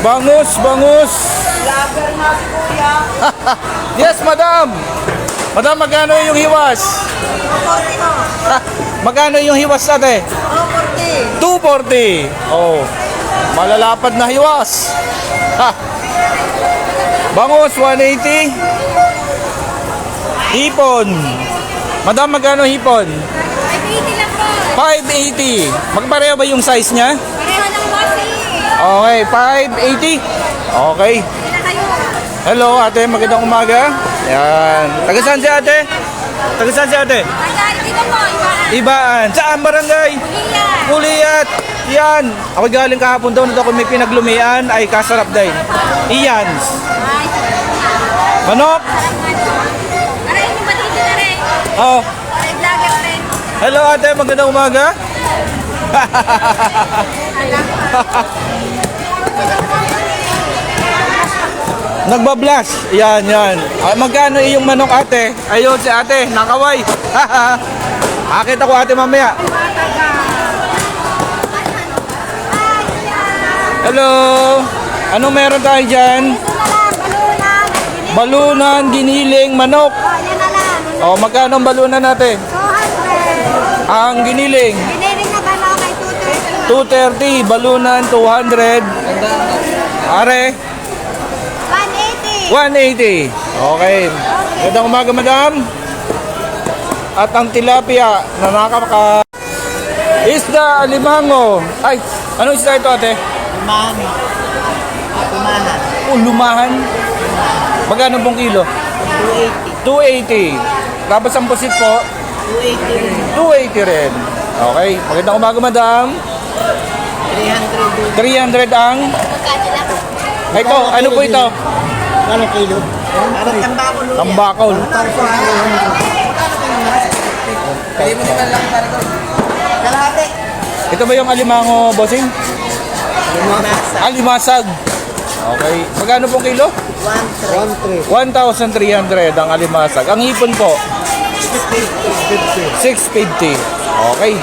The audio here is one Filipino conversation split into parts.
Bangus, bangus. Lager na si Kuya. Yes, madam. Madam, magkano yung hiwas? 240 mo. Magkano yung hiwas ate? 240. 240. Oh. Malalapad na hiwas. Ha. Bangus, 180. Hipon. Madam, magkano hipon? 580 lang po. 580. Magpareho ba yung size niya? Pareho ng bossing. Okay, 580. Okay. Sila kayo. Hello, ate. Magandang umaga. Yan. Taga saan si ate? Taga saan si ate? Ay, dito po. Ibaan. Ibaan. Saan barangay? Kuliya. Puliyat. Yan. Ako galing kahapon daw na ako may pinaglumian ay kasarap din. Iyan. Ay, Manok. aray, yung batito na rin. Oh. Ay, vlogger rin. Hello ate, magandang umaga. Nagbablas. Yan, yan. Ay, magkano yung manok ate? Ayun si ate, nakaway. Akit ako ate mamaya. Hello. Anong meron tayo dyan? Ito na lang, balunan. Balunan, giniling, manok. Yan na lang. O, magkano ang balunan natin? 200. Ang giniling, Biniling na ba kay 230. 230? Balunan, 200. Are, 180. 180. Okay. Magandang umaga, madam. At ang tilapia na nakaka... Isda, alimango. Ay, anong isda ito, ate? Lumahan. Lumahan. Oh, lumahan. Magkano pong kilo? 280. 280. Tapos ang pusit po, 280 rin. 280 rin. Okay. Magandang umaga, madam. 300 300 ang... Magkano lang? Ito, ano po ito? Ano kilo? Parang tambakol. Tambakol. Kaya mo naman lang para ko. Kalahati. Ito ba yung alimango, bossing? Lumasa. Alimasag. Okay. Magkano pong kilo? 1-3. 1,300 ang alimasag. Ang hipon po, 650. Okay.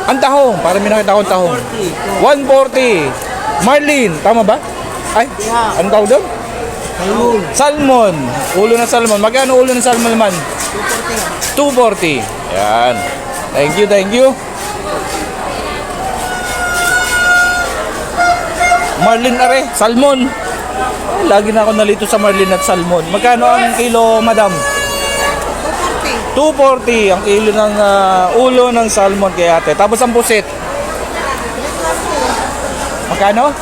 Ang tahong, para may nakita akong tahong. 140. Marlin, tama ba? Ay, anong tawag doon? Salmon. Ulo ng salmon. Magkano ulo ng salmon naman? 240. Yan. Thank you, thank you. Marlin are, salmon. Ay, lagi na ako nalito sa marlin at salmon. Magkano ang kilo, madam? 240 ang kilo ng ulo ng salmon kay ate. Tapos ang pusit. Magkano?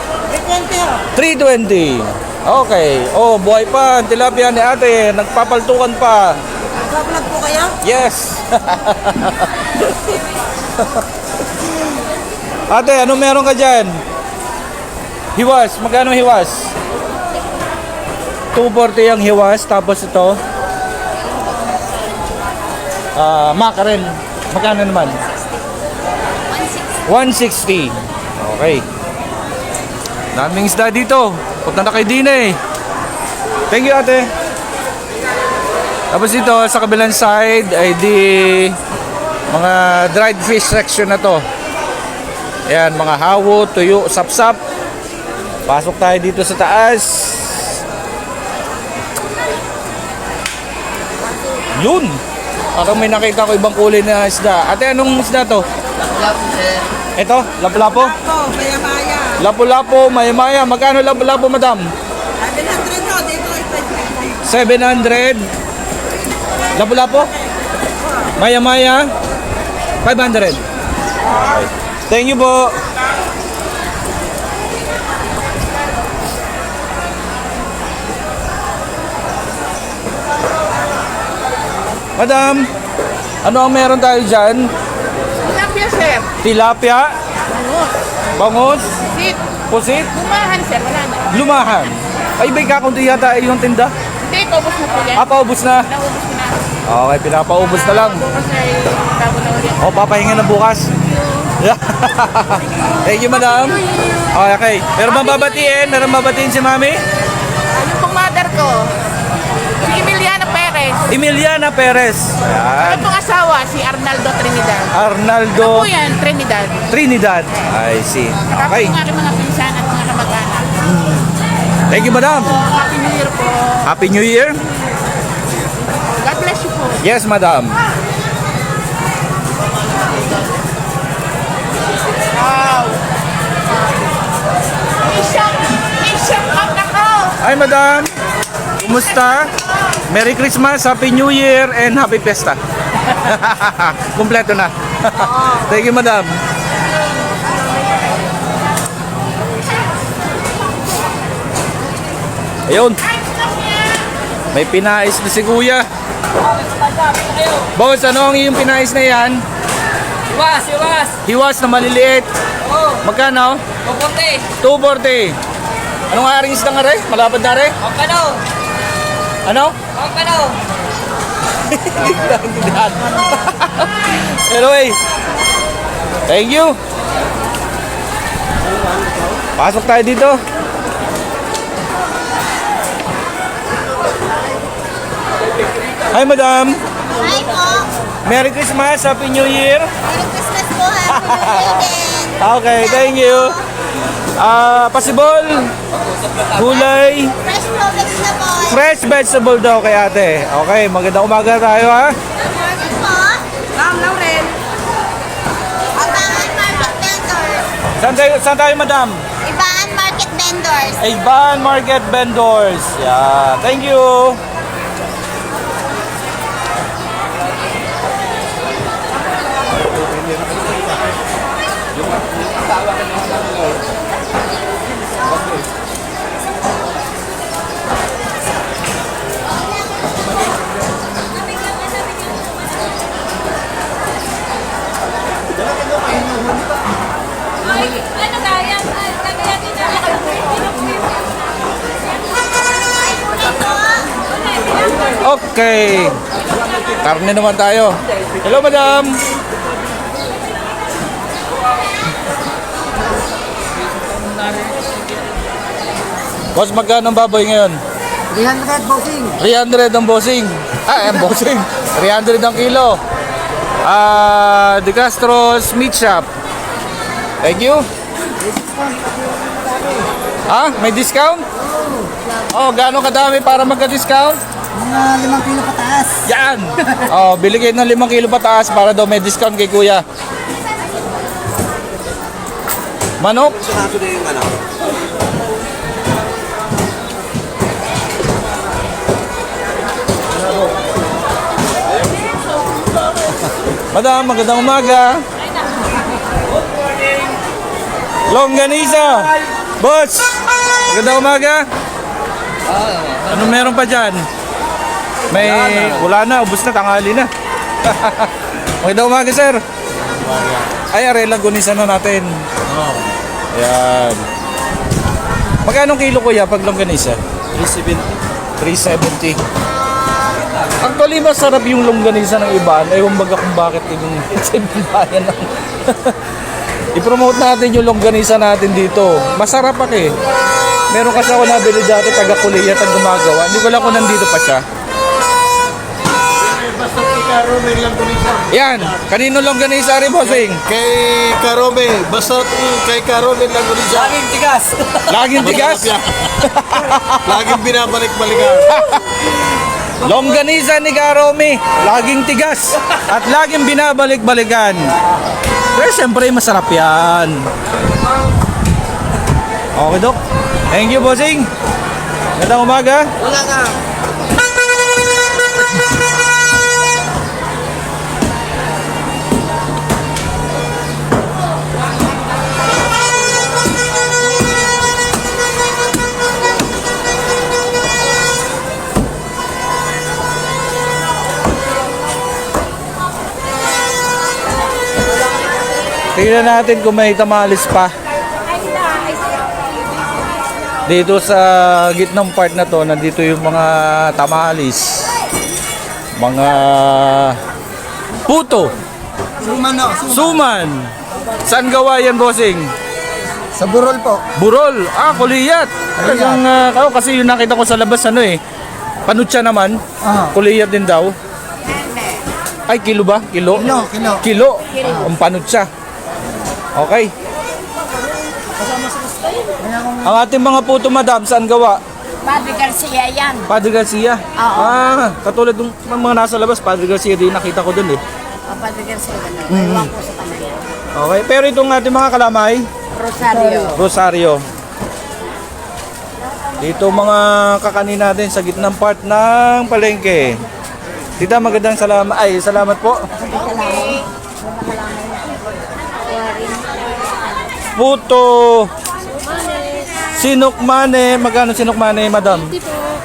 320. Okay. Oh, buhay pa. Ang tilapia ni ate. Nagpapaltukan pa. Nag-vlog po kayo? Yes. Ate, ano meron ka dyan? Hiwas. Magkano hiwas? 240 ang hiwas. Tapos ito. Mackerel. Magkano naman? 160. Okay. Daming isda dito. Punta na kay Dina eh. Thank you ate. Tapos dito sa kabilang side ay di mga dried fish section na to. Ayan, mga hawo, tuyo, sapsap. Pasok tayo dito sa taas. Yun. Parang may nakita ko ibang kulay na isda. Ate, anong isda to? Lapu-lapu, sir. Ito, lapu-lapu? Lapo, maya-maya. Lapu-lapu, maya-maya. Magkano lapu-lapu, madam? 700 no, dito ay 700. Lapu-lapu? Maya-maya? 500. Okay. Thank you po. Madam, ano ang meron tayo dyan? Tilapia, sir. Tilapia? Bangus. Bangus? Sit. Pusit? Lumahan, sir. Wala na. Lumahan? Ay, may kakunti yata yung tinda. Hindi, paubos na po yan. Paubos na. Naubos ko na. Okay, pinapaubos na lang. Bukas ay tabo na ulit. O, papahinga na bukas. Thank you, madam. Okay. Meron bang babatiin? Meron babatiin si mami? Ano pong mother ko? Si Emiliana Perez. Emiliana Perez. Ano Yan. pong asawa? Si Arnaldo Trinidad. Arnaldo Ano po yan? Trinidad. Trinidad. I see. Tapos Okay. yung aking mga pinsan at mga kamag-anak. Thank you, madam. Happy New Year po. Happy New Year. God bless you po. Yes, madam. Wow. Isang up na ko. Hi, madam. Kumusta? Merry Christmas, Happy New Year, and Happy Fiesta. Kumpleto na. Thank you, madam. Ayun. May pinais na si kuya. Boss, ano ang iyong pinais na yan? Iwas, iwas. Hiwas na maliliit. Oo. Magkano? Pupunti. 240. Anong aring isang are? Malapad na are? Ang kano. Ano? Ang kano. Anyway, thank you. Pasok tayo dito. Hi, madam. Hi po. Merry Christmas, Happy New Year. Merry Christmas po. Happy New Year din. Okay, thank you. Pasibol, gulay, Fresh pro vegetable. fresh vegetable daw kay ate. Okay, magandang umaga tayo ha. Good morning po. Ma'am Lauren. Ibaan Market Vendors. Saan tayo, madam? Ibaan Market Vendors. Iban Market Vendors. Yeah, thank you. Okay. Karne naman tayo. Hello, madam. Boss, magkano ang baboy ngayon? 300 booking. 300 ang bossing. Ang bossing. 300 ang kilo. De Castro's Meat Shop. Thank you. May discount? Oh, gaano kadami para magka-discount? Mga 5 kilo pataas. Yan! Bili kayo ng 5 kilo pataas para daw may discount kay kuya. Manok? Sarado na yung ano. Madam, magandang umaga. Longganisa. Boss, magandang umaga. Ano meron pa dyan? Wala na, ubos na, tanghali na. Magandang umaga, sir. Ay, arelang gunisa na natin. Yan. Magkano kilo kuya pag longganisa? 370. Actually, masarap yung longganisa ng iba. Ewan baga kung bakit ibang sa ibang bayan ng... I-promote natin yung longganisa natin dito. Masarap pa eh. Meron kasi ako nabili dati, taga-Kuliyat ang gumagawa. Hindi ko lang kung nandito pa siya. Basta kay Karome lang kunisa. Yan, kanino longganisa rin, bossing? Kay Karome, basta kay Karome lang kunisa. Laging tigas. Laging tigas. Laging binabalik-balikan. Longganisa ni Karomi, laging tigas at laging binabalik-balikan. Pero siyempre masarap yan. Okay, Dok. Thank you, bossing. Magandang umaga. Wala ka. Tingnan natin kung may tamales pa. Dito sa gitnang part na to, nandito yung mga tamales. Mga puto. Suman. Saan gawa yan, bossing? Sa Burol po. Burol. Kuliyat. Talagang, kasi yung nakita ko sa labas, panutsa naman. Kuliyat din daw. Ay, kilo ba? Kilo? Kilo. Ang panutsa. Okay. Ang ating mga puto, madam, saan gawa? Padre Garcia yan. Padre Garcia? Oo. Ah, katulad ng mga nasa labas, Padre Garcia din nakita ko dun eh. Padre Garcia na. Ewan ko sa kanila. Okay, pero itong ating mga kalamay, Rosario. Rosario. Dito mga kakanin natin sa gitnang part ng palengke. Tita, magandang salamat po. Puto. Sinukmane. Magkano sinukmane, madam?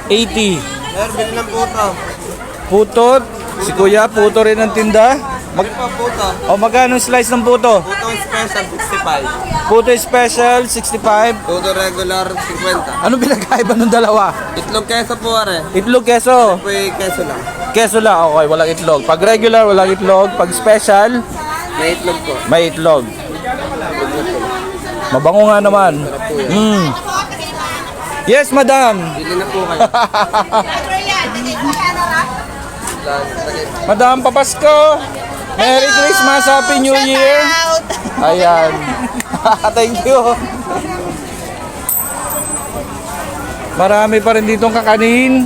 80. Sir, bili ng puto. Puto. Si kuya, puto rin ang tinda. Bili pa puto. O magkano slice ng puto? Puto special, 65. Puto special, 65. Puto regular, 50. Ano pinagkaiba ng dalawa? Itlog keso po, are. Itlog keso. Pwede keso lang. Keso lang, okay, walang itlog. Pag regular, walang itlog. Pag special, May itlog po. may itlog. Mabango nga naman. Mm. Yes, madam. Bili na po kayo. Madam, papasko. Merry Christmas, Happy New Year. Ayan. Thank you. Marami pa rin ditong kakanin.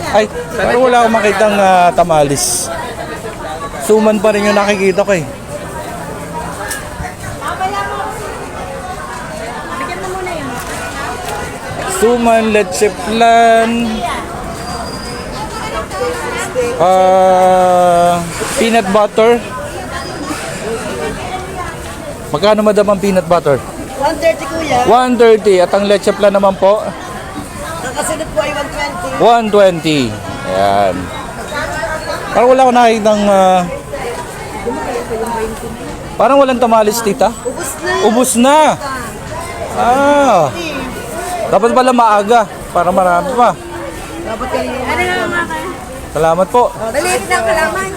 Ay, pero wala akong makitang tamalis. Suman pa rin yung nakikita ko eh. Suman, leche flan, peanut butter. Magkano madam ang peanut butter? 130 kuya. 130 at ang leche flan naman po Nakasunod po ay 120. 120. Ayan. Parang wala ko nakikitang parang walang tamalis, tita. Ubus na. Ah. Dapat pala maaga para marami pa. Ano na mga kayo? Salamat po. Maliit lang kalaman.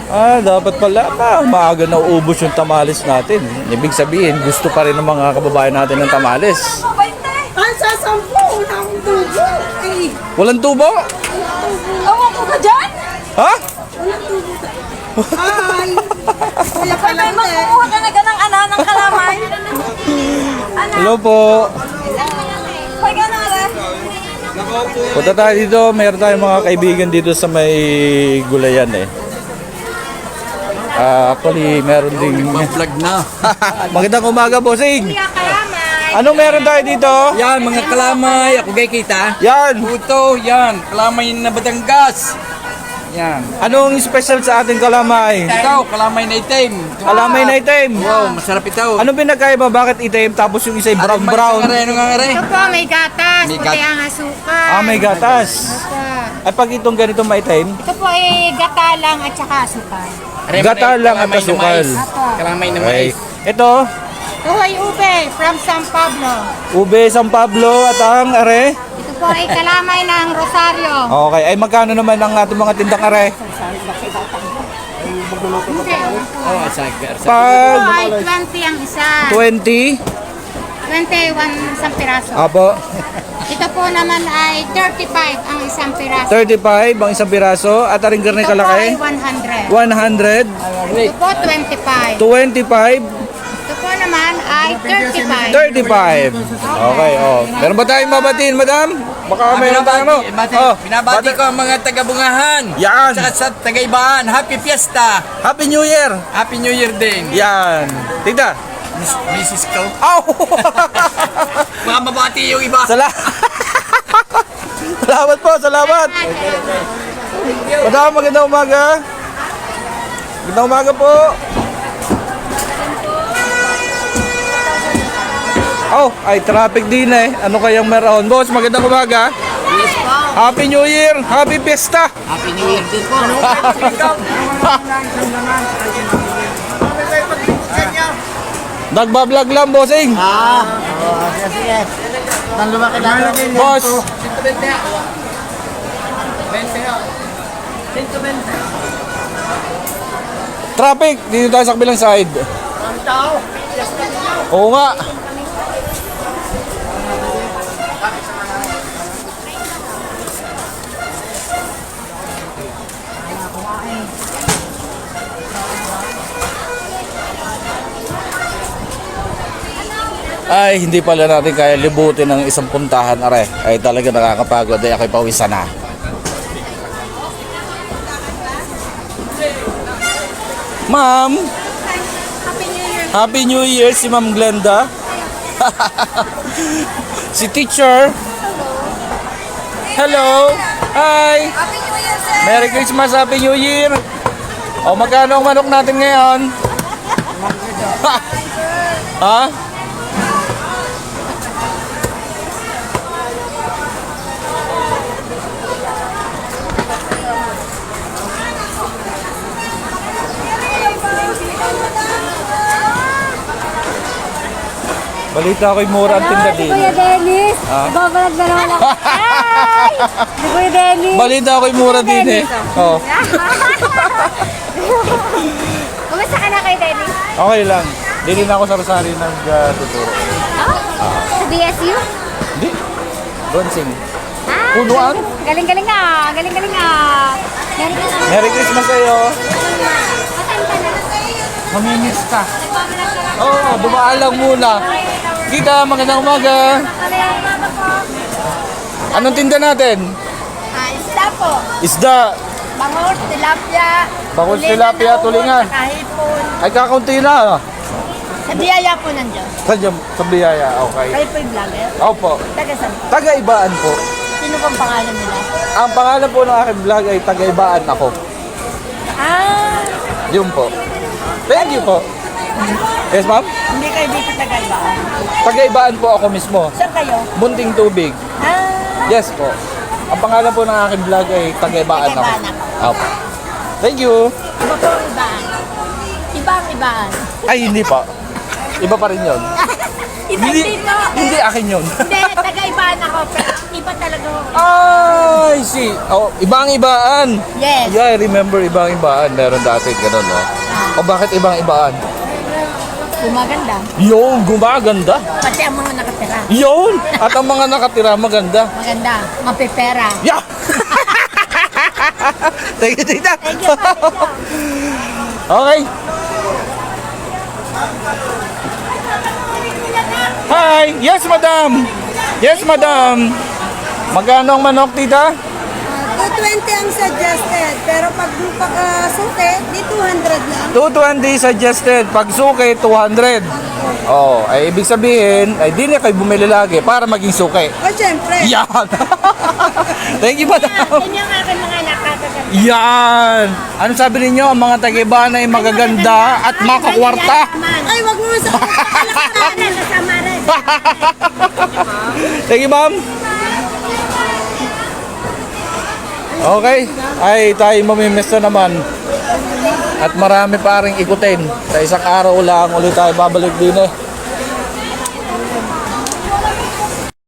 Ah, dapat pala maaga na uubos yung tamalis natin. Ibig sabihin, gusto pa rin ng mga kababayan natin ng tamalis. Ay, sa 10. Wala akong tubo. Ay, Walang tubo? awan ko ka dyan? Ha? Ay, may magkukuha ka na ganang ng kalamay. Hello po. Pag ano rin? Punta tayo dito. Mayroon tayong mga kaibigan dito sa may gulayan eh. Actually, meron ding... Vlog na. Magandang umaga, bossing. Kuya kalamay. Anong meron tayo dito? Yan, mga kalamay. Ako gay kita. Yan. Puto, yan. Kalamay na Batangas. Yan. Anong special sa ating kalamay? Ikaw, kalamay na itim. Kalamay na itim. Wow, masarap ito. Anong pinagkaiba? Bakit itim tapos yung isa brown brown? Ano nga nga Ito po, may gatas. May Puti gat- ang asukal. Ah, may gatas. Opo. At pag itong ganito maitim, Ito po ay gata lang at saka asukal. gata lang at asukal. Kalamay na Okay. mais. Ito, Ito ay ube from San Pablo. ube San Pablo at ang are. Ito po ay kalamay ng Rosario. Okay, ay magkano naman ang ating mga tindang are? Hindi. Oh, sagar. Ito Pag ay 20 ang isa. 20, 21 isang piraso. apo, Ito po naman ay 35 ang isang piraso. 35 ang isang piraso at aring garne Ito po kalaki, ay 100. 100, Ito po 25. 25, Ito po naman ay 35. 35. Okay, oh. Meron ba tayong mabatiin, madam? Baka meron tayong ano? Oh, Binabati ko ang mga taga-bungahan. Yan. Saka sa taga-ibaan. Happy Fiesta. Happy New Year! Happy New Year din. Yan. Tita. Mrs. ko. Aw! Mga mabati yung iba. Salamat po, salamat. Madam, magandang umaga. Magandang umaga po. Oh, ay traffic din eh. Ano kayang meron? Boss, magandang umaga. Yes po. Happy New Year! Happy Fiesta! Happy New Year din po. Nagbablog lang, bossing. Sige. Nang lumaki na. Boss. Traffic, dito tayo sa kabilang side. Oo nga. Ay, hindi pala natin kaya libutin ng isang puntahan, are. Ay, talaga nakakapagod. Ay, ako'y pawisan na. Ma'am, Happy New Year si Ma'am Glenda. Si teacher. Hello. Hi. Happy New Year, sir! Merry Christmas, Happy New Year. O, magkano ang manok natin ngayon? Ha? Balita ko'y mura ang tinda din. Kuya Dennis, Ah? babalag na naman ako. Ay! Si Kuya Dennis. Balita ko'y mura din eh. Oh, Kumusta ka na kay Dennis? okay lang. Dili na ako sa Rosari nagtuturo. Sa BSU? Hindi. Bonsing. Ah, Punuan? galing-galing nga. Galing-galing nga. Merry Christmas. Merry Christmas sa'yo. Matan ka na. Mamimiss ka. Oo, oh, dumaan lang muna. Kita, magandang umaga. Ano yung mama ko? Anong tinda natin? Isda po. Isda. Bangus, tilapia. Bangus, tilapia, tulingan. Kahipon. Ay, kakaunti na. Sa biyaya po nandiyan. Sa biyaya, okay. Kayo po yung vlogger. Opo. Taga saan? Taga-ibaan po. Sino pong pangalan nila? Ang pangalan po ng aking vlog ay Taga-ibaan ako. Ah, Yun po. Thank you po. Yes, ma'am? hindi kayo dito taga-ibaan. Taga-ibaan po ako mismo. Saan kayo? Munting Tubig. Ah, Yes po. Ang pangalan po ng aking vlog ay Taga-ibaan ako. Taga-ibaan ako. Opo. Thank you. iba po ang ibaan. Iba ang ibaan. Ay, hindi pa. Iba pa rin yun. Iba dito. Hindi akin yun. Hindi, taga-ibaan ako. Pero iba talaga ako. Ay, see. Oh, ibang ibaan. Yes. Yeah, I remember ibang ibaan. Meron dati ganun, no? O bakit ibang ibaan? Gumaganda. Yun, gumaganda. Pati ang mga nakatira. Yun! At ang mga nakatira, maganda. Maganda. Mapipera. Yeah! Thank you, tita. Thank you, Papa. Okay. Hi! Yes, madam! Yes, madam! Magkano ang manok, tita? 220 ang suggested, pero pag suke, di 200 lang. 220 suggested. Pag suki, 200. Oh, ay ibig sabihin, ay di na kayo bumili lagi para maging suki. O, syempre. Yan! Thank you, madam! Yan yung aking mga nakakaganda. Yan! Ano sabi ninyo? Ang mga taga-ibaan ay magaganda at makakwarta. Ay, wag mo sa Sana, kasama rin. Thank you, ma'am. Okay. Ay, tayo mamimiss na naman. At marami pa ring ikutin. Sa isang araw lang ulit tayo babalik din eh.